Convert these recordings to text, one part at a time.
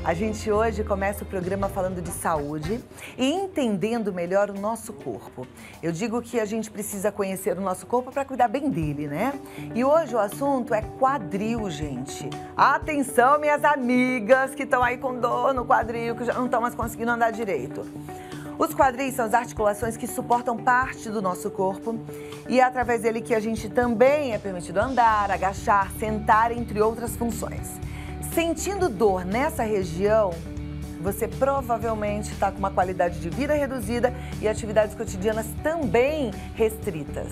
A gente hoje começa o programa falando de saúde e entendendo melhor o nosso corpo. Eu digo que a gente precisa conhecer o nosso corpo para cuidar bem dele, né? E hoje o assunto é quadril, gente. Atenção, minhas amigas que estão aí com dor no quadril, que já não estão mais conseguindo andar direito. Os quadris são as articulações que suportam parte do nosso corpo e é através dele que a gente também é permitido andar, agachar, sentar, entre outras funções. Sentindo dor nessa região, você provavelmente está com uma qualidade de vida reduzida e atividades cotidianas também restritas.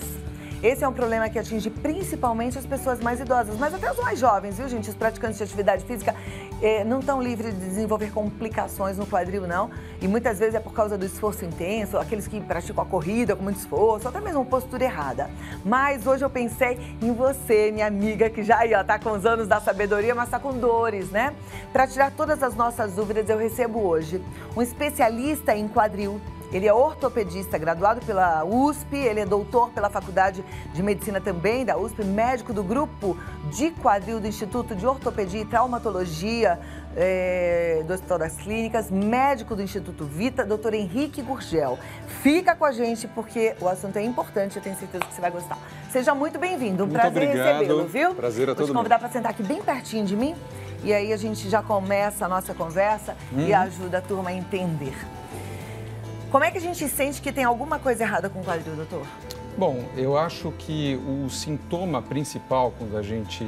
Esse é um problema que atinge principalmente as pessoas mais idosas, mas até os mais jovens, viu, gente? Os praticantes de atividade física não estão livres de desenvolver complicações no quadril, não. E muitas vezes é por causa do esforço intenso, aqueles que praticam a corrida com muito esforço, ou até mesmo postura errada. Mas hoje eu pensei em você, minha amiga, que já aí, ó, tá com os anos da sabedoria, mas tá com dores, né? Para tirar todas as nossas dúvidas, eu recebo hoje um especialista em quadril. Ele é ortopedista, graduado pela USP, ele é doutor pela Faculdade de Medicina também da USP, médico do grupo de quadril do Instituto de Ortopedia e Traumatologia do Hospital das Clínicas, médico do Instituto Vita, doutor Henrique Gurgel. Fica com a gente porque o assunto é importante, eu tenho certeza que você vai gostar. Seja muito bem-vindo, um prazer recebê-lo, viu? Prazer a todo mundo. Vou te convidar para sentar aqui bem pertinho de mim e aí a gente já começa a nossa conversa e ajuda a turma a entender. Como é que a gente sente que tem alguma coisa errada com o quadril, doutor? Bom, eu acho que o sintoma principal quando a gente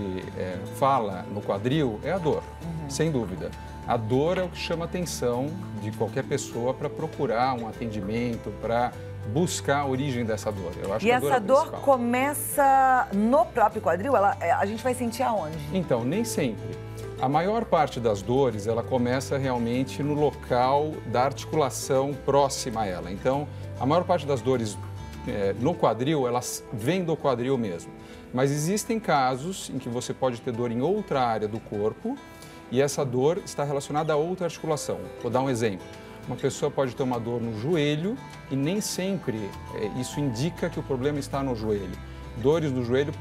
fala no quadril é a dor, sem dúvida. A dor é o que chama a atenção de qualquer pessoa para procurar um atendimento, para buscar a origem dessa dor. Eu acho que a dor essa dor começa no próprio quadril? A gente vai sentir aonde? Então, nem sempre. A maior parte das dores, ela começa realmente no local da articulação próxima a ela. Então, a maior parte das dores no quadril, elas vêm do quadril mesmo. Mas existem casos em que você pode ter dor em outra área do corpo e essa dor está relacionada a outra articulação. Vou dar um exemplo. Uma pessoa pode ter uma dor no joelho e nem sempre isso indica que o problema está no joelho. Dores no joelho,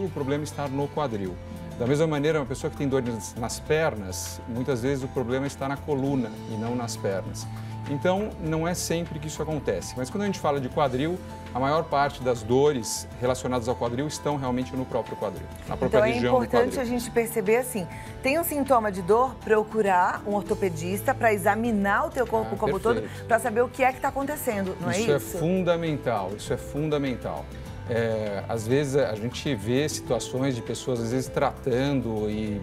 o problema estar no quadril. Da mesma maneira, uma pessoa que tem dores nas pernas, muitas vezes o problema está na coluna e não nas pernas. Então, não é sempre que isso acontece. Mas quando a gente fala de quadril, a maior parte das dores relacionadas ao quadril estão realmente no próprio quadril, na própria região do quadril. Então é importante a gente perceber assim, tem um sintoma de dor, procurar um ortopedista para examinar o teu corpo como todo, para saber o que é que está acontecendo, não é isso? Isso é fundamental, isso é fundamental. Às vezes a gente vê situações de pessoas, às vezes, tratando e,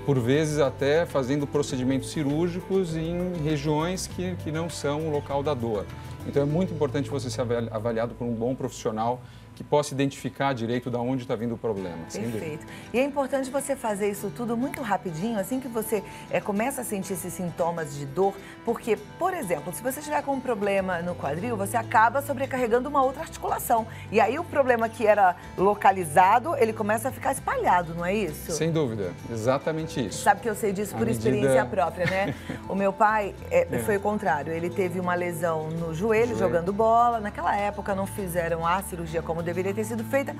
por vezes, até fazendo procedimentos cirúrgicos em regiões que não são o local da dor. Então, é muito importante você ser avaliado por um bom profissional que possa identificar direito de onde está vindo o problema. Perfeito. E é importante você fazer isso tudo muito rapidinho, assim que você começa a sentir esses sintomas de dor, porque, por exemplo, se você estiver com um problema no quadril, você acaba sobrecarregando uma outra articulação. E aí o problema que era localizado, ele começa a ficar espalhado, não é isso? Sem dúvida, exatamente isso. Sabe que eu sei disso por experiência própria, né? O meu pai foi o contrário, ele teve uma lesão no joelho jogando bola, naquela época não fizeram a cirurgia como deveria ter sido feita,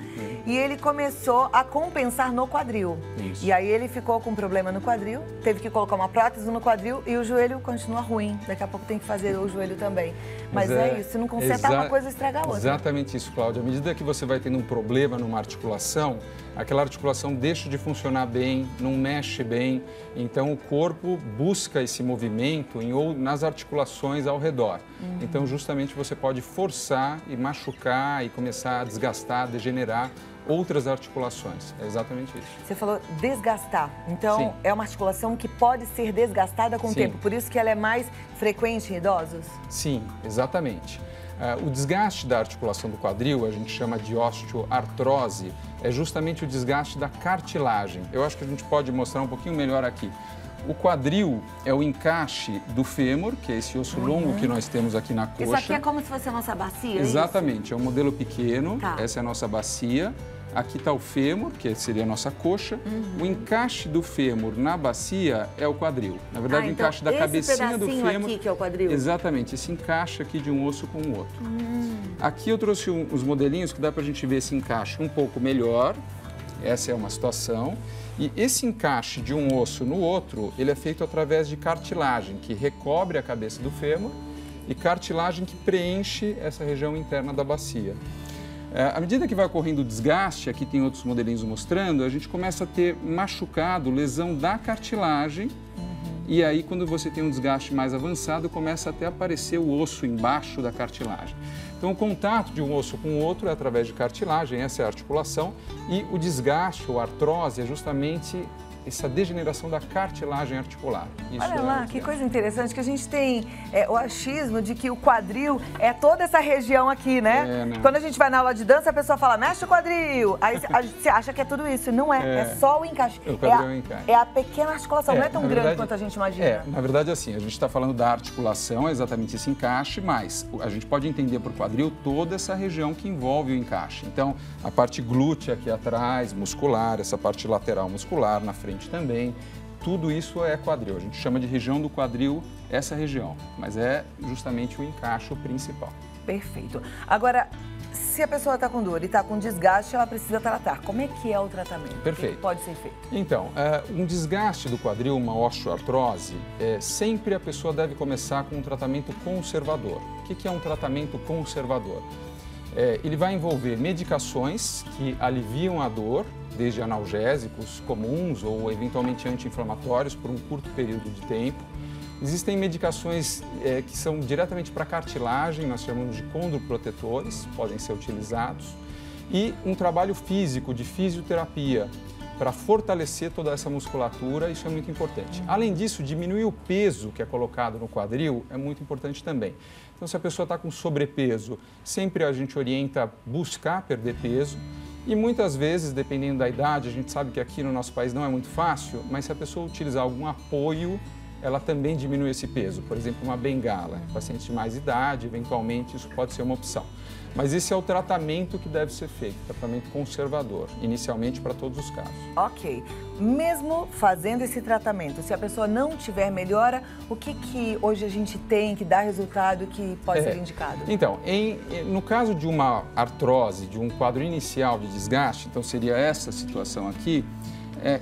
e ele começou a compensar no quadril. Isso. E aí ele ficou com um problema no quadril, teve que colocar uma prótese no quadril e o joelho continua ruim. Daqui a pouco tem que fazer o joelho também. Mas é isso, se não consertar uma coisa, estraga a outra. Exatamente isso, Cláudia. À medida que você vai tendo um problema numa articulação, aquela articulação deixa de funcionar bem, não mexe bem, então o corpo busca esse movimento nas articulações ao redor. Então, justamente, você pode forçar e machucar e começar a desgastar, degenerar outras articulações. É exatamente isso. Você falou desgastar. Então, Sim. É uma articulação que pode ser desgastada com o tempo. Por isso que ela é mais frequente em idosos? Sim, exatamente. O desgaste da articulação do quadril, a gente chama de osteoartrose, é justamente o desgaste da cartilagem. Eu acho que a gente pode mostrar um pouquinho melhor aqui. O quadril é o encaixe do fêmur, que é esse osso longo que nós temos aqui na coxa. Isso aqui é como se fosse a nossa bacia? Exatamente, é um modelo pequeno, essa é a nossa bacia. Aqui está o fêmur, que seria a nossa coxa. O encaixe do fêmur na bacia é o quadril. Na verdade, o encaixe da cabecinha do fêmur... aqui que é o quadril? Exatamente, esse encaixe aqui de um osso com o outro. Aqui eu trouxe os modelinhos que dá para a gente ver esse encaixe um pouco melhor. essa é uma situação. E esse encaixe de um osso no outro, ele é feito através de cartilagem, que recobre a cabeça do fêmur, e cartilagem que preenche essa região interna da bacia. À medida que vai ocorrendo o desgaste, aqui tem outros modelinhos mostrando, a gente começa a ter machucado, lesão da cartilagem. E aí, quando você tem um desgaste mais avançado, começa até a aparecer o osso embaixo da cartilagem. Então, o contato de um osso com o outro é através de cartilagem, essa é a articulação, e o desgaste, ou artrose, é justamente essa degeneração da cartilagem articular. Isso. Olha lá, que coisa interessante, que a gente tem o achismo de que o quadril é toda essa região aqui, né? Né? Quando a gente vai na aula de dança, a pessoa fala, mexe o quadril. Aí você acha que é tudo isso, e não é. É só o encaixe. O quadril é o encaixe. É a pequena articulação, não é tão grande quanto a gente imagina. Na verdade, assim, a gente está falando da articulação, é exatamente esse encaixe, mas a gente pode entender por quadril toda essa região que envolve o encaixe. Então, a parte glútea aqui atrás, muscular, essa parte lateral muscular, na frente também, tudo isso é quadril. A gente chama de região do quadril essa região, mas é justamente o encaixe principal. Perfeito. Agora, se a pessoa está com dor e está com desgaste, ela precisa tratar. Como é que é o tratamento? Perfeito. O que pode ser feito? Então, um desgaste do quadril, uma osteoartrose, sempre a pessoa deve começar com um tratamento conservador. O que é um tratamento conservador? Ele vai envolver medicações que aliviam a dor, desde analgésicos comuns ou eventualmente anti-inflamatórios por um curto período de tempo. Existem medicações que são diretamente para cartilagem, nós chamamos de condroprotetores, podem ser utilizados. E um trabalho físico, de fisioterapia, para fortalecer toda essa musculatura, isso é muito importante. Além disso, diminuir o peso que é colocado no quadril é muito importante também. Então, se a pessoa está com sobrepeso, sempre a gente orienta a buscar perder peso. E muitas vezes, dependendo da idade, a gente sabe que aqui no nosso país não é muito fácil, mas se a pessoa utilizar algum apoio, ela também diminui esse peso. Por exemplo, uma bengala. Pacientes de mais idade, eventualmente, isso pode ser uma opção. Mas esse é o tratamento que deve ser feito, tratamento conservador, inicialmente para todos os casos. Ok. Mesmo fazendo esse tratamento, se a pessoa não tiver melhora, o que hoje a gente tem que dá resultado que pode ser indicado? Então, no caso de uma artrose, de um quadro inicial de desgaste, então seria essa situação aqui,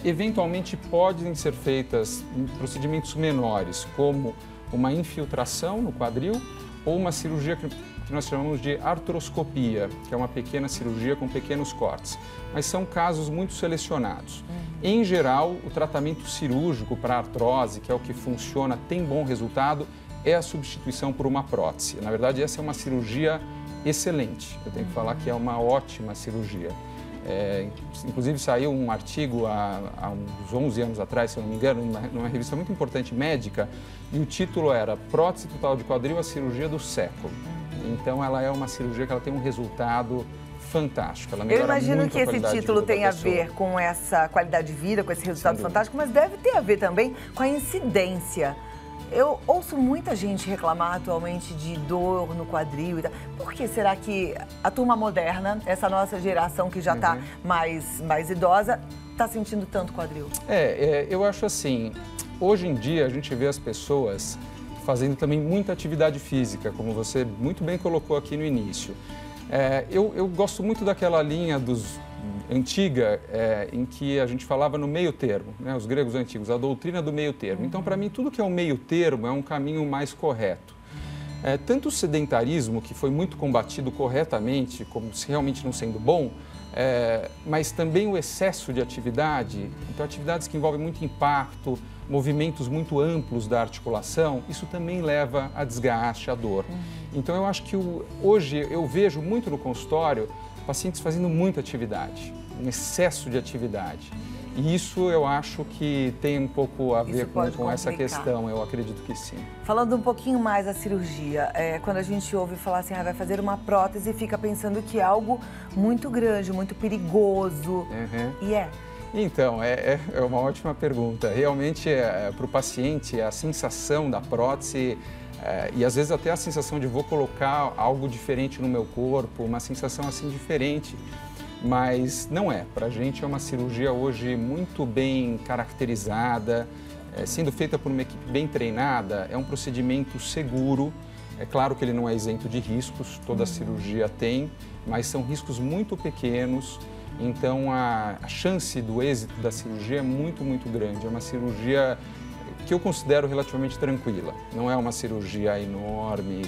eventualmente podem ser feitas procedimentos menores, como uma infiltração no quadril ou uma cirurgia que nós chamamos de artroscopia, que é uma pequena cirurgia com pequenos cortes, mas são casos muito selecionados. Em geral, o tratamento cirúrgico para artrose, que é o que funciona, tem bom resultado, é a substituição por uma prótese. Na verdade, essa é uma cirurgia excelente, eu tenho que falar que é uma ótima cirurgia. Inclusive saiu um artigo há uns 11 anos atrás, se eu não me engano, numa revista muito importante médica, e o título era Prótese total de quadril, a cirurgia do século. Então ela é uma cirurgia que ela tem um resultado fantástico. Ela melhora muito a qualidade de vida da pessoa. Eu imagino que esse título tem a ver com essa qualidade de vida, com esse resultado fantástico, mas deve ter a ver também com a incidência. Eu ouço muita gente reclamar atualmente de dor no quadril e tal. Por que será que a turma moderna, essa nossa geração que já está mais idosa, está sentindo tanto quadril? Eu acho assim, hoje em dia a gente vê as pessoas fazendo também muita atividade física, como você muito bem colocou aqui no início. Eu gosto muito daquela linha antiga em que a gente falava no meio termo, né? Os gregos antigos, a doutrina do meio termo. Então, para mim, tudo que é o meio termo é um caminho mais correto. Tanto o sedentarismo, que foi muito combatido corretamente, como se realmente não sendo bom, mas também o excesso de atividade, então atividades que envolvem muito impacto, movimentos muito amplos da articulação, isso também leva a desgaste, a dor. Então eu acho que hoje eu vejo muito no consultório pacientes fazendo muita atividade, um excesso de atividade. E isso eu acho que tem um pouco a ver com essa questão, eu acredito que sim. Falando um pouquinho mais da cirurgia, quando a gente ouve falar assim, vai fazer uma prótese e fica pensando que é algo muito grande, muito perigoso, e é? Então, é uma ótima pergunta. Realmente, para o paciente, a sensação da prótese e às vezes até a sensação de vou colocar algo diferente no meu corpo, uma sensação assim diferente, mas não é. Para a gente é uma cirurgia hoje muito bem caracterizada, sendo feita por uma equipe bem treinada, é um procedimento seguro. É claro que ele não é isento de riscos, toda cirurgia tem, mas são riscos muito pequenos. Então, a chance do êxito da cirurgia é muito, muito grande. É uma cirurgia que eu considero relativamente tranquila. Não é uma cirurgia enorme,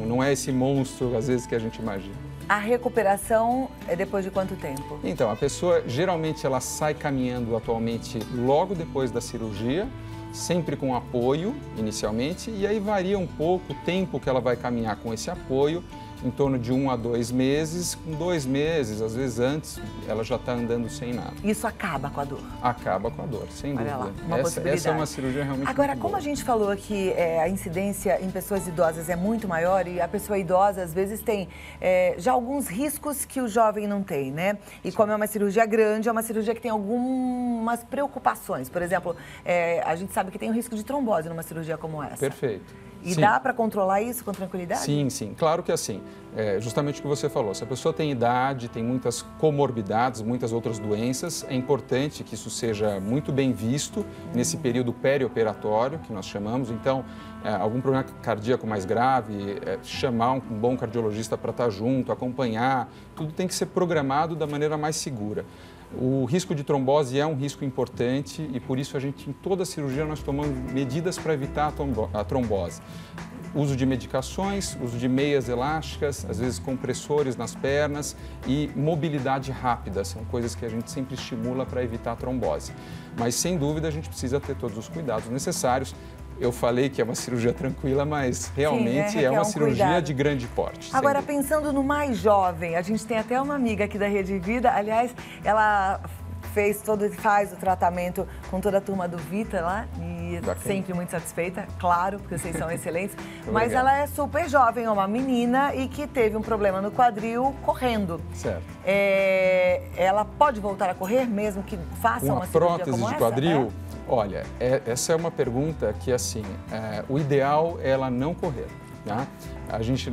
não é esse monstro, às vezes, que a gente imagina. A recuperação é depois de quanto tempo? Então, a pessoa, geralmente, ela sai caminhando atualmente logo depois da cirurgia, sempre com apoio, inicialmente, e aí varia um pouco o tempo que ela vai caminhar com esse apoio, em torno de 1 a 2 meses. Com 2 meses, às vezes antes, ela já está andando sem nada. Isso acaba com a dor? Acaba com a dor, sem dúvida. Olha lá, uma possibilidade. Essa é uma cirurgia realmente Agora, muito como boa. a gente falou que a incidência em pessoas idosas é muito maior e a pessoa idosa, às vezes, tem já alguns riscos que o jovem não tem, né? E como é uma cirurgia grande, é uma cirurgia que tem algumas preocupações. Por exemplo, a gente sabe que tem o risco de trombose numa cirurgia como essa. Perfeito. E Sim. dá para controlar isso com tranquilidade? Sim, sim. Claro que assim, justamente o que você falou, se a pessoa tem idade, tem muitas comorbidades, muitas outras doenças, é importante que isso seja muito bem visto nesse período perioperatório, que nós chamamos. Então, algum problema cardíaco mais grave, chamar um bom cardiologista para estar junto, acompanhar, tudo tem que ser programado da maneira mais segura. O risco de trombose é um risco importante e por isso a gente, em toda a cirurgia, nós tomamos medidas para evitar a trombose. Uso de medicações, uso de meias elásticas, às vezes compressores nas pernas e mobilidade rápida, são coisas que a gente sempre estimula para evitar a trombose. Mas, sem dúvida, a gente precisa ter todos os cuidados necessários. Eu falei que é uma cirurgia tranquila, mas realmente Sim, é uma cirurgia cuidado. de grande porte. Agora, pensando no mais jovem, a gente tem até uma amiga aqui da Rede Vida, aliás, ela faz o tratamento com toda a turma do Vita lá e sempre muito satisfeita, claro, porque vocês são excelentes. Mas ela é super jovem, é uma menina e que teve um problema no quadril correndo. Certo. Ela pode voltar a correr mesmo que faça uma cirurgia como prótese de quadril? Olha, essa é uma pergunta que, assim, o ideal é ela não correr, tá?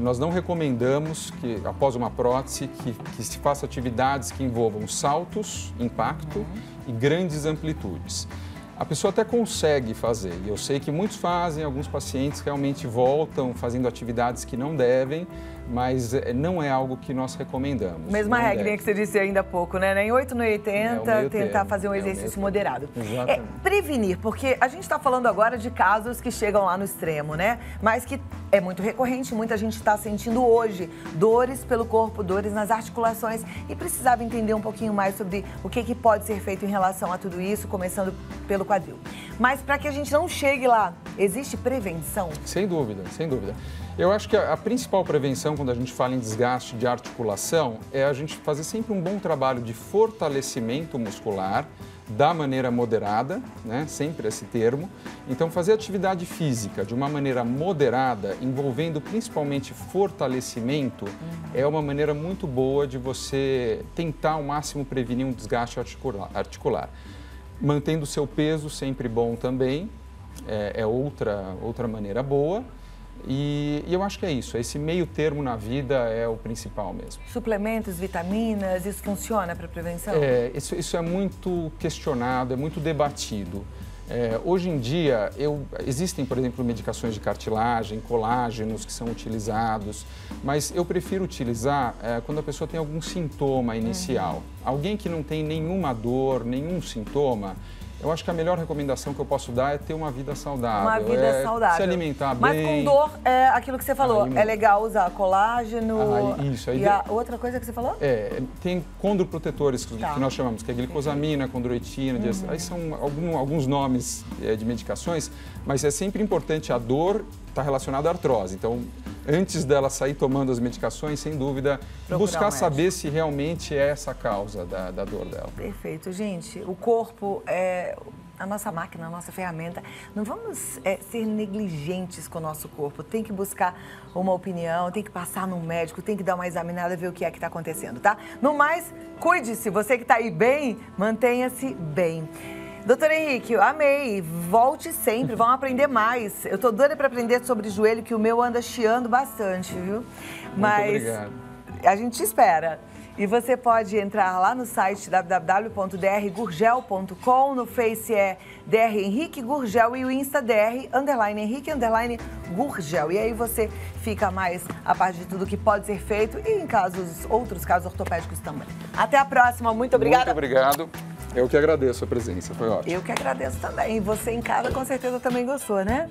Nós não recomendamos que, após uma prótese, que se faça atividades que envolvam saltos, impacto e grandes amplitudes. A pessoa até consegue fazer, e eu sei que muitos fazem, alguns pacientes realmente voltam fazendo atividades que não devem, mas não é algo que nós recomendamos. Mesma regrinha que você disse ainda há pouco, né? Nem 8 nem 80, tentar fazer um exercício moderado. Exatamente. Prevenir, porque a gente está falando agora de casos que chegam lá no extremo, né? Mas que é muito recorrente, muita gente está sentindo hoje dores pelo corpo, dores nas articulações e precisava entender um pouquinho mais sobre o que pode ser feito em relação a tudo isso, começando pelo quadril. Mas para que a gente não chegue lá, existe prevenção? Sem dúvida, sem dúvida. Eu acho que a principal prevenção quando a gente fala em desgaste de articulação é a gente fazer sempre um bom trabalho de fortalecimento muscular da maneira moderada, né? Sempre esse termo. Então, fazer atividade física de uma maneira moderada, envolvendo principalmente fortalecimento, é uma maneira muito boa de você tentar ao máximo prevenir um desgaste articular. Mantendo o seu peso sempre bom também, é outra maneira boa. E eu acho que é isso, esse meio termo na vida é o principal mesmo. Suplementos, vitaminas, isso funciona para prevenção? Isso é muito questionado, é muito debatido. Hoje em dia, existem, por exemplo, medicações de cartilagem, colágenos que são utilizados, mas eu prefiro utilizar quando a pessoa tem algum sintoma inicial. Alguém que não tem nenhuma dor, nenhum sintoma, eu acho que a melhor recomendação que eu posso dar é ter uma vida saudável. Uma vida saudável. Se alimentar Mas bem. com dor, é aquilo que você falou, é legal usar colágeno. Isso. E a outra coisa que você falou? Tem condroprotetores que nós chamamos, que é glicosamina, condroitina, aí são alguns nomes de medicações, mas é sempre importante a dor estar relacionada à artrose. Então, antes dela sair tomando as medicações, sem dúvida, buscar saber se realmente é essa a causa da dor dela. Perfeito. Gente, o corpo é a nossa máquina, a nossa ferramenta. Não vamos ser negligentes com o nosso corpo. Tem que buscar uma opinião, tem que passar num médico, tem que dar uma examinada, ver o que é que está acontecendo, tá? No mais, cuide-se. Você que está aí bem, mantenha-se bem. Doutor Henrique, eu amei. Volte sempre, vamos aprender mais. Eu tô doida para aprender sobre joelho, que o meu anda chiando bastante, viu? Mas muito obrigado. A gente te espera. E você pode entrar lá no site www.drgurgel.com, no Face é Dr. Henrique Gurgel e o Insta Dr_Henrique_Gurgel. E aí você fica mais a par de tudo que pode ser feito e em outros casos ortopédicos também. Até a próxima, muito obrigada. Muito obrigado. Eu que agradeço a presença, foi ótimo. Eu que agradeço também. E você em casa com certeza também gostou, né?